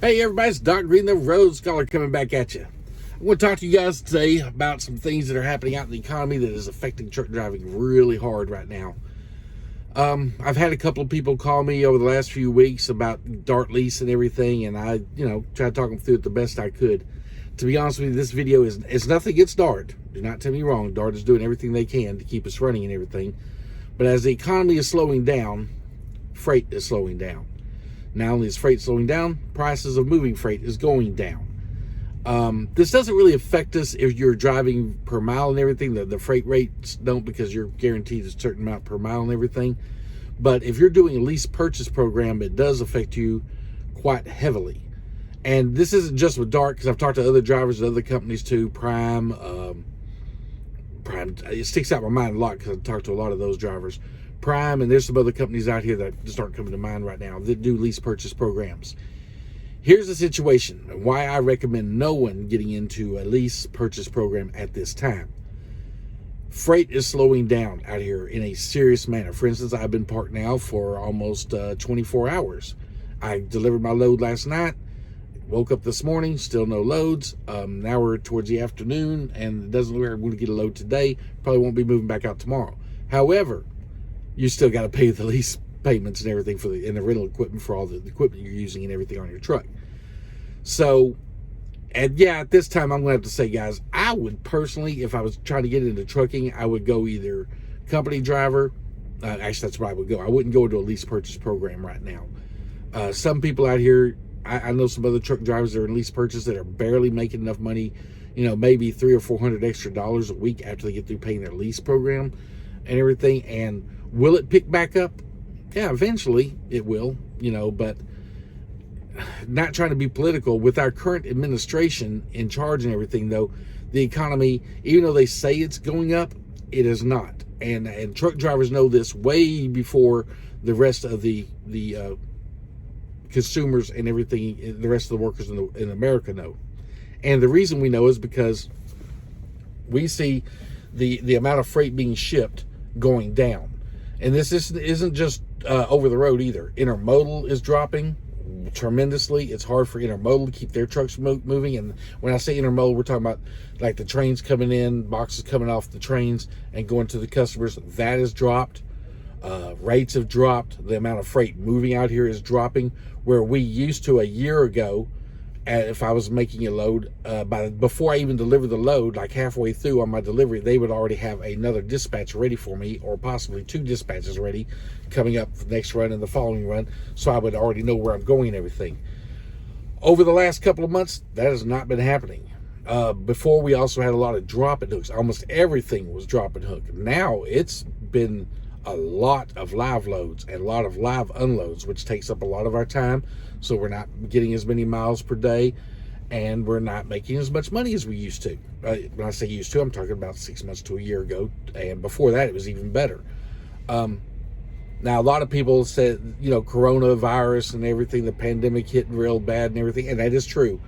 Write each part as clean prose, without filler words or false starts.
Hey everybody, it's Dr. Green, the Road Scholar, coming back at you. I want to talk to you guys today about some things that are happening out in the economy that is affecting truck driving really hard right now. I've had a couple of people call me over the last few weeks about Dart lease and everything, and I, tried to talk them through it the best I could. To be honest with you, this video is nothing against Dart. Do not tell me wrong. Dart is doing everything they can to keep us running and everything. But as the economy is slowing down, freight is slowing down. Not only is freight slowing down, prices of moving freight is going down. This doesn't really affect us if you're driving per mile and everything. The freight rates don't, because you're guaranteed a certain amount per mile and everything. But if you're doing a lease purchase program, it does affect you quite heavily. And this isn't just with Dart, because I've talked to other drivers at other companies too. Prime, it sticks out in my mind a lot because I've talked to a lot of those drivers. Prime, and there's some other companies out here that just aren't coming to mind right now that do lease purchase programs. Here's the situation and why I recommend no one getting into a lease purchase program at this time. Freight is slowing down out here in a serious manner. For instance, I've been parked now for almost 24 hours. I delivered my load last night, woke up this morning, still no loads. Now we're towards the afternoon, and it doesn't look like I'm going to get a load today. Probably won't be moving back out tomorrow. However, you still got to pay the lease payments and everything for the rental equipment for all the equipment you're using and everything on your truck. So, and yeah, at this time, I'm going to have to say, guys, I would personally, if I was trying to get into trucking, I would go either company driver. Actually, that's where I would go. I wouldn't go into a lease purchase program right now. Some people out here, I know some other truck drivers that are in lease purchase that are barely making enough money, maybe $300 or $400 extra a week after they get through paying their lease program and everything. And will it pick back up? Yeah, eventually it will, but not trying to be political. With our current administration in charge and everything, though, the economy, even though they say it's going up, it is not. And truck drivers know this way before the rest of the consumers and everything, the rest of the workers in America know. And the reason we know is because we see the amount of freight being shipped going down. And this isn't just over the road either. Intermodal is dropping tremendously. It's hard for intermodal to keep their trucks moving. And when I say intermodal, we're talking about like the trains coming in, boxes coming off the trains and going to the customers. That has dropped. Rates have dropped. The amount of freight moving out here is dropping, where we used to a year ago, if I was making a load, before I even deliver the load, like halfway through on my delivery, they would already have another dispatch ready for me, or possibly two dispatches ready coming up for the next run and the following run, so I would already know where I'm going and everything. Over the last couple of months, that has not been happening. Before, we also had a lot of drop-in hooks. Almost everything was drop-in hook. Now it's been a lot of live loads and a lot of live unloads, which takes up a lot of our time. So we're not getting as many miles per day, and we're not making as much money as we used to. When I say used to, I'm talking about 6 months to a year ago. And before that, it was even better. Now, a lot of people said, coronavirus and everything, the pandemic hit real bad and everything. And that is true.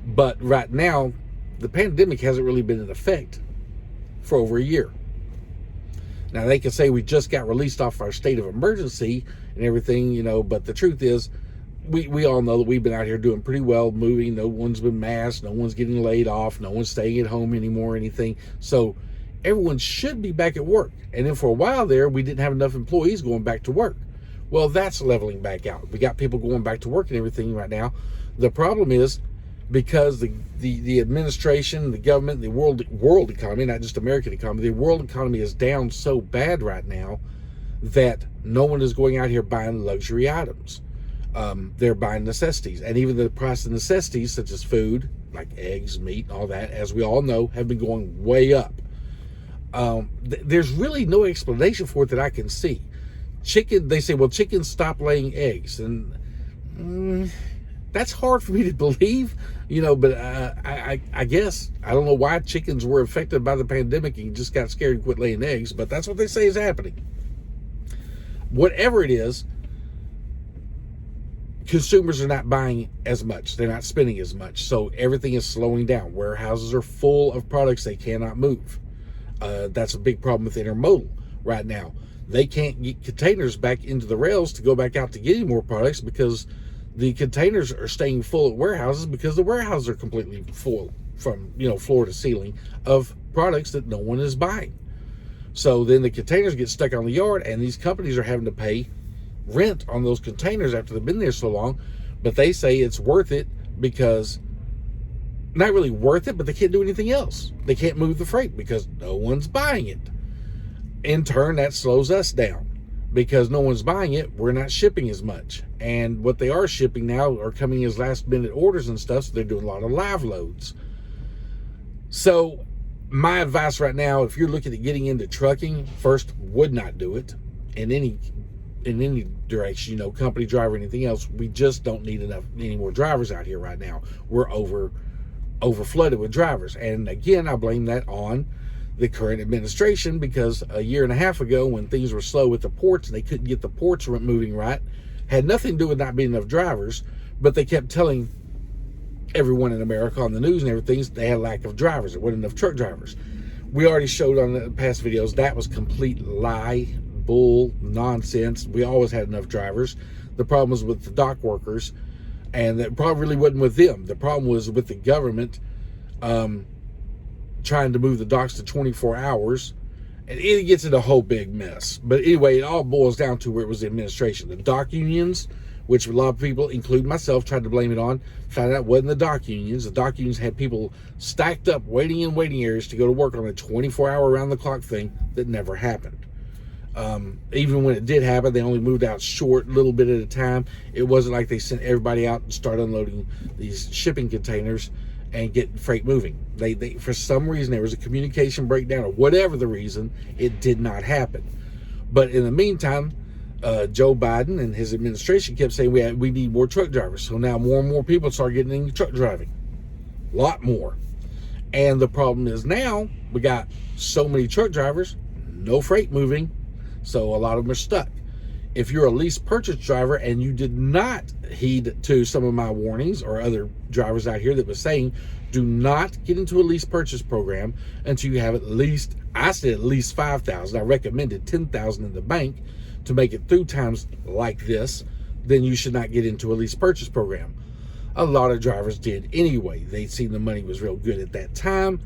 But right now, the pandemic hasn't really been in effect for over a year. Now, they can say we just got released off our state of emergency and everything, but the truth is, we all know that we've been out here doing pretty well, moving. No one's been masked. No one's getting laid off. No one's staying at home anymore or anything. So everyone should be back at work. And then for a while there, we didn't have enough employees going back to work. Well, that's leveling back out. We got people going back to work and everything right now. The problem is, because the administration, the government, the world economy, not just American economy, the world economy is down so bad right now that no one is going out here buying luxury items. They're buying necessities. And even the price of necessities, such as food, like eggs, meat, and all that, as we all know, have been going way up. There's really no explanation for it that I can see. They say, well, chickens stop laying eggs. And that's hard for me to believe, but I guess, I don't know why chickens were affected by the pandemic and just got scared and quit laying eggs, but that's what they say is happening. Whatever it is, consumers are not buying as much. They're not spending as much. So everything is slowing down. Warehouses are full of products they cannot move. That's a big problem with intermodal right now. They can't get containers back into the rails to go back out to get any more products because The containers are staying full at warehouses because the warehouses are completely full from, floor to ceiling of products that no one is buying. So then the containers get stuck on the yard, and these companies are having to pay rent on those containers after they've been there so long. But they say it's worth it because, not really worth it, but they can't do anything else. They can't move the freight because no one's buying it. In turn, that slows us down. Because no one's buying it, we're not shipping as much. And what they are shipping now are coming as last minute orders and stuff, so they're doing a lot of live loads. So my advice right now, if you're looking at getting into trucking, first, would not do it in any direction, company driver, anything else. We just don't need any more drivers out here right now. We're over flooded with drivers. And again, I blame that on the current administration, because a year and a half ago, when things were slow with the ports and they couldn't get the ports moving right, had nothing to do with not being enough drivers, but they kept telling everyone in America on the news and everything they had a lack of drivers. There wasn't enough truck drivers. We already showed on the past videos that was complete lie, bull, nonsense. We always had enough drivers. The problem was with the dock workers, and the problem really wasn't with them. The problem was with the government trying to move the docks to 24 hours, and it gets into a whole big mess. But anyway, it all boils down to where it was the administration. The dock unions, which a lot of people, including myself, tried to blame it on, found out it wasn't the dock unions. The dock unions had people stacked up, waiting in waiting areas to go to work on a 24-hour around-the-clock thing that never happened. Even when it did happen, they only moved out short, little bit at a time. It wasn't like they sent everybody out and started unloading these shipping containers and get freight moving. They for some reason, there was a communication breakdown, or whatever the reason, it did not happen. But in the meantime, Joe Biden and his administration kept saying we need more truck drivers. So now more and more people start getting into truck driving, a lot more. And the problem is now we got so many truck drivers, no freight moving, so a lot of them are stuck. If you're a lease purchase driver and you did not heed to some of my warnings, or other drivers out here that was saying, do not get into a lease purchase program until you have at least, I said at least 5,000. I recommended 10,000 in the bank to make it through times like this. Then you should not get into a lease purchase program. A lot of drivers did anyway. They'd seen the money was real good at that time.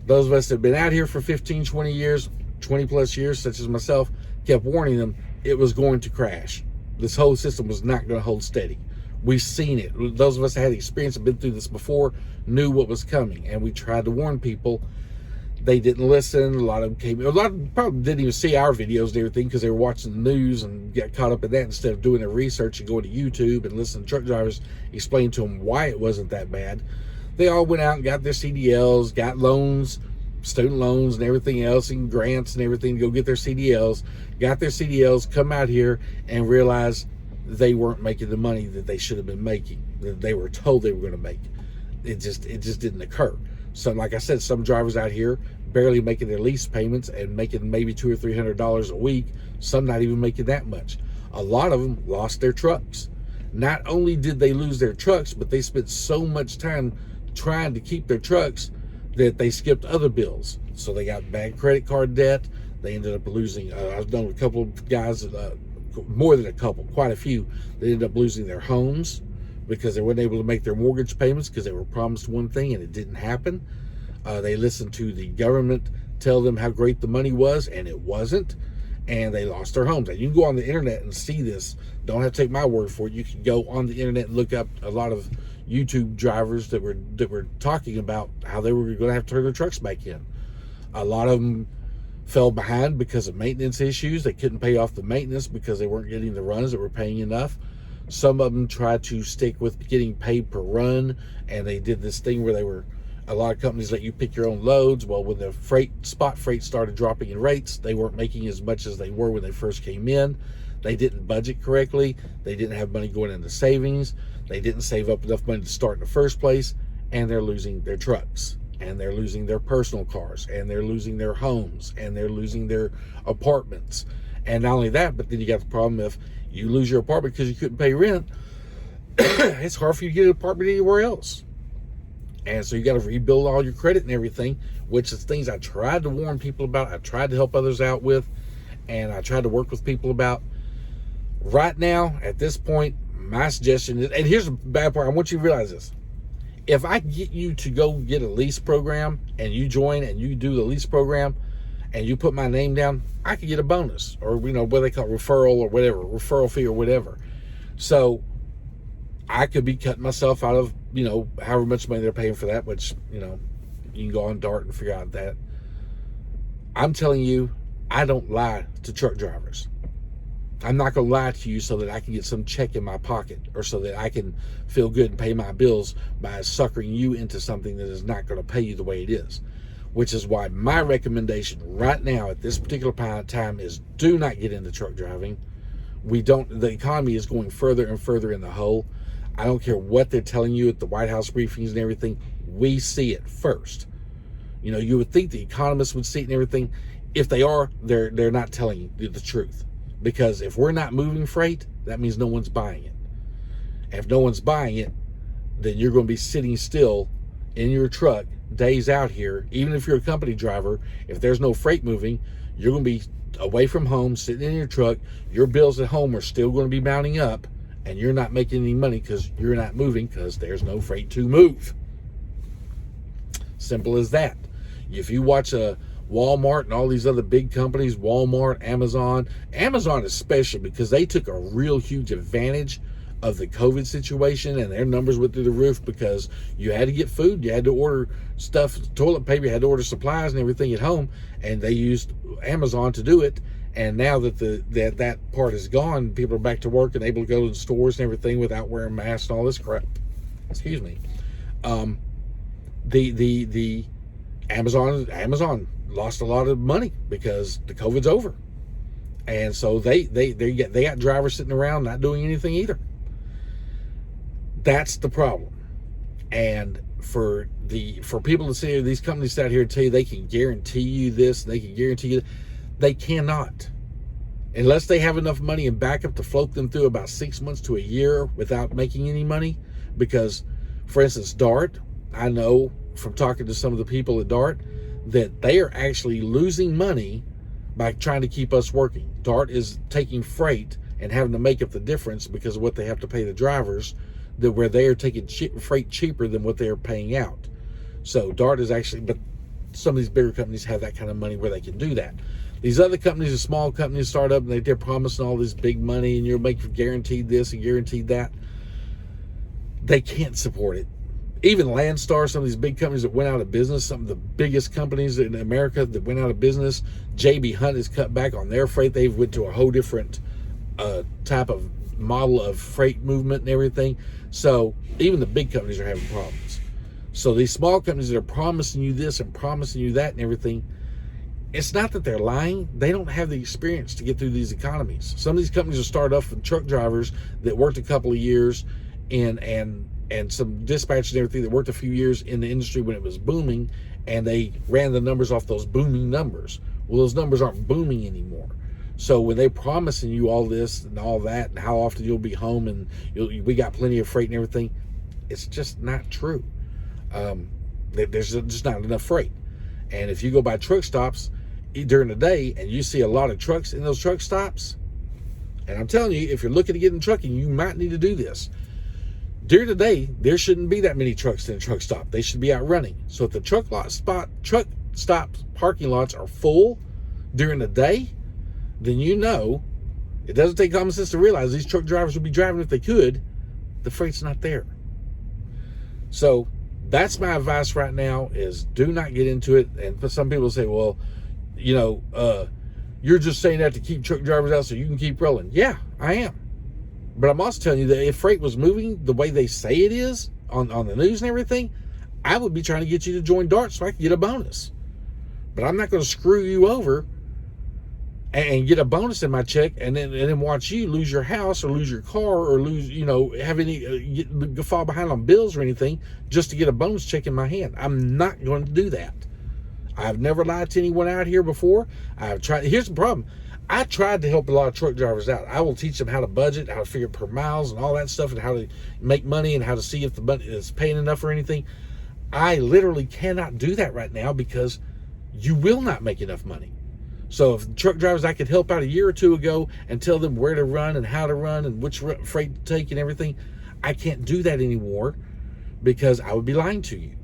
Those of us that have been out here for 15, 20 years, 20 plus years, such as myself, kept warning them it was going to crash. This whole system was not going to hold steady. We've seen it. Those of us that had experience and been through this before knew what was coming, and we tried to warn people. They didn't listen. A lot of them probably didn't even see our videos and everything because they were watching the news and got caught up in that instead of doing their research and going to YouTube and listening to truck drivers explain to them why it wasn't that bad. They all went out and got their CDLs, got loans, student loans and everything else, and grants and everything to go get their CDLs, got their CDLs, come out here and realize they weren't making the money that they should have been making, that they were told they were going to make. It just didn't occur. So like I said, some drivers out here barely making their lease payments and making maybe $200 or $300 a week, some not even making that much. A lot of them lost their trucks. Not only did they lose their trucks, but they spent so much time trying to keep their trucks that they skipped other bills. So they got bad credit card debt. They ended up losing, I've known a couple of guys, more than a couple, quite a few, they ended up losing their homes because they weren't able to make their mortgage payments because they were promised one thing and it didn't happen. They listened to the government tell them how great the money was, and it wasn't, and they lost their homes. And you can go on the internet and see this. Don't have to take my word for it. You can go on the internet and look up a lot of YouTube drivers that were talking about how they were going to have to turn their trucks back in. A lot of them fell behind because of maintenance issues. They couldn't pay off the maintenance because they weren't getting the runs that were paying enough. Some of them tried to stick with getting paid per run, and they did this thing where a lot of companies let you pick your own loads. Well, when the spot freight started dropping in rates, they weren't making as much as they were when they first came in. They didn't budget correctly. They didn't have money going into savings. They didn't save up enough money to start in the first place, and they're losing their trucks, and they're losing their personal cars, and they're losing their homes, and they're losing their apartments. And not only that, but then you got the problem if you lose your apartment because you couldn't pay rent, it's hard for you to get an apartment anywhere else. And so you got to rebuild all your credit and everything, which is things I tried to warn people about. I tried to help others out with, and I tried to work with people about. Right now, at this point, my suggestion is, and here's the bad part, I want you to realize this. If I get you to go get a lease program and you join and you do the lease program and you put my name down, I could get a bonus, or what they call referral or whatever, referral fee or whatever. So I could be cutting myself out of, however much money they're paying for that, which, you can go on Dart and figure out that. I'm telling you, I don't lie to truck drivers. I'm not going to lie to you so that I can get some check in my pocket, or so that I can feel good and pay my bills by suckering you into something that is not going to pay you the way it is. Which is why my recommendation right now at this particular time is do not get into truck driving. The economy is going further and further in the hole. I don't care what they're telling you at the White House briefings and everything. We see it first. You would think the economists would see it and everything. If they are, they're not telling you the truth. Because if we're not moving freight, that means no one's buying it. And if no one's buying it, then you're going to be sitting still in your truck days out here. Even if you're a company driver, if there's no freight moving, you're going to be away from home, sitting in your truck. Your bills at home are still going to be mounting up, and you're not making any money because you're not moving because there's no freight to move. Simple as that. If you watch a Walmart and all these other big companies, Walmart, Amazon especially, because they took a real huge advantage of the COVID situation, and their numbers went through the roof because you had to get food, you had to order stuff, toilet paper, you had to order supplies and everything at home, and they used Amazon to do it. And now that that part is gone, people are back to work and able to go to the stores and everything without wearing masks and all this crap. Excuse me. The Amazon lost a lot of money because the COVID's over, and so they got drivers sitting around not doing anything either. That's the problem. And for people to say, these companies out here tell you they can guarantee you this, they can guarantee you that, they cannot, unless they have enough money in backup to float them through about 6 months to a year without making any money. Because, for instance, Dart, I know from talking to some of the people at Dart that they are actually losing money by trying to keep us working. Dart is taking freight and having to make up the difference because of what they have to pay the drivers, that where they are taking freight cheaper than what they're paying out. So Dart is actually, but some of these bigger companies have that kind of money where they can do that. These other companies, the small companies, start up and they're promising all this big money and you'll make guaranteed this and guaranteed that. They can't support it. Even Landstar, some of these big companies that went out of business, some of the biggest companies in America that went out of business, J.B. Hunt has cut back on their freight. They've went to a whole different type of model of freight movement and everything. So even the big companies are having problems. So these small companies that are promising you this and promising you that and everything, it's not that they're lying. They don't have the experience to get through these economies. Some of these companies will start off with truck drivers that worked a couple of years and some dispatchers and everything that worked a few years in the industry when it was booming, and they ran the numbers off those booming numbers. Well, those numbers aren't booming anymore. So when they're promising you all this and all that and how often you'll be home and we got plenty of freight and everything, it's just not true. There's just not enough freight. And if you go by truck stops during the day and you see a lot of trucks in those truck stops, and I'm telling you, if you're looking to get in trucking, you might need to do this. During the day, there shouldn't be that many trucks in a truck stop. They should be out running. So if the truck stop parking lots are full during the day, then it doesn't take common sense to realize these truck drivers would be driving if they could. The freight's not there. So that's my advice right now, is do not get into it. And some people say, well, you're just saying that to keep truck drivers out so you can keep rolling. Yeah, I am. But I'm also telling you that if freight was moving the way they say it is on the news and everything, I would be trying to get you to join Dart so I can get a bonus. But I'm not going to screw you over and get a bonus in my check and then watch you lose your house or lose your car or lose, have any fall behind on bills or anything just to get a bonus check in my hand. I'm not going to do that. I've never lied to anyone out here before. I've tried. Here's the problem. I tried to help a lot of truck drivers out. I will teach them how to budget, how to figure per miles and all that stuff, and how to make money and how to see if the money is paying enough or anything. I literally cannot do that right now because you will not make enough money. So if truck drivers I could help out a year or two ago and tell them where to run and how to run and which freight to take and everything, I can't do that anymore because I would be lying to you.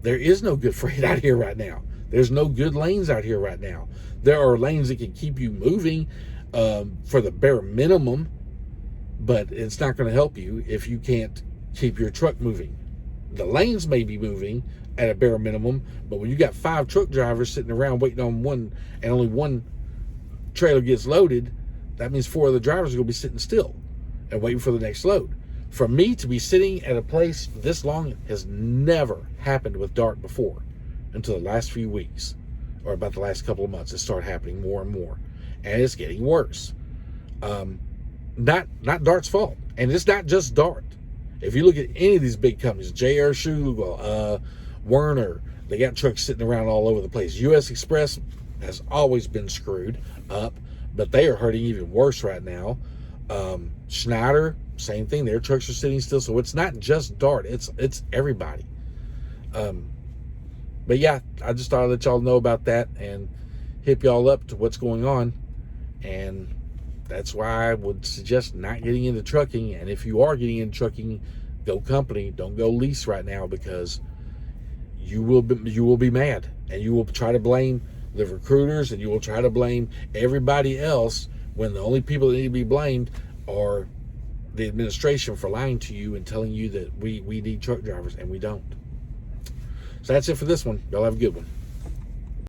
There is no good freight out here right now. There's no good lanes out here right now. There are lanes that can keep you moving for the bare minimum, but it's not going to help you if you can't keep your truck moving. The lanes may be moving at a bare minimum, but when you got 5 truck drivers sitting around waiting on one and only one trailer gets loaded, that means 4 other drivers are going to be sitting still and waiting for the next load. For me to be sitting at a place this long has never happened with Dart before until the last few weeks, or about the last couple of months. It started happening more and more, and it's getting worse. Not Dart's fault, and it's not just Dart. If you look at any of these big companies, J.R. Schugel, Werner, they got trucks sitting around all over the place. U.S. Express has always been screwed up, but they are hurting even worse right now. Schneider, same thing. Their trucks are sitting still. So it's not just Dart. It's everybody. But yeah, I just thought I'd let y'all know about that and hip y'all up to what's going on. And that's why I would suggest not getting into trucking. And if you are getting into trucking, go company. Don't go lease right now, because you will be mad, and you will try to blame the recruiters, and you will try to blame everybody else, when the only people that need to be blamed are the administration for lying to you and telling you that we need truck drivers, and we don't. So that's it for this one. Y'all have a good one.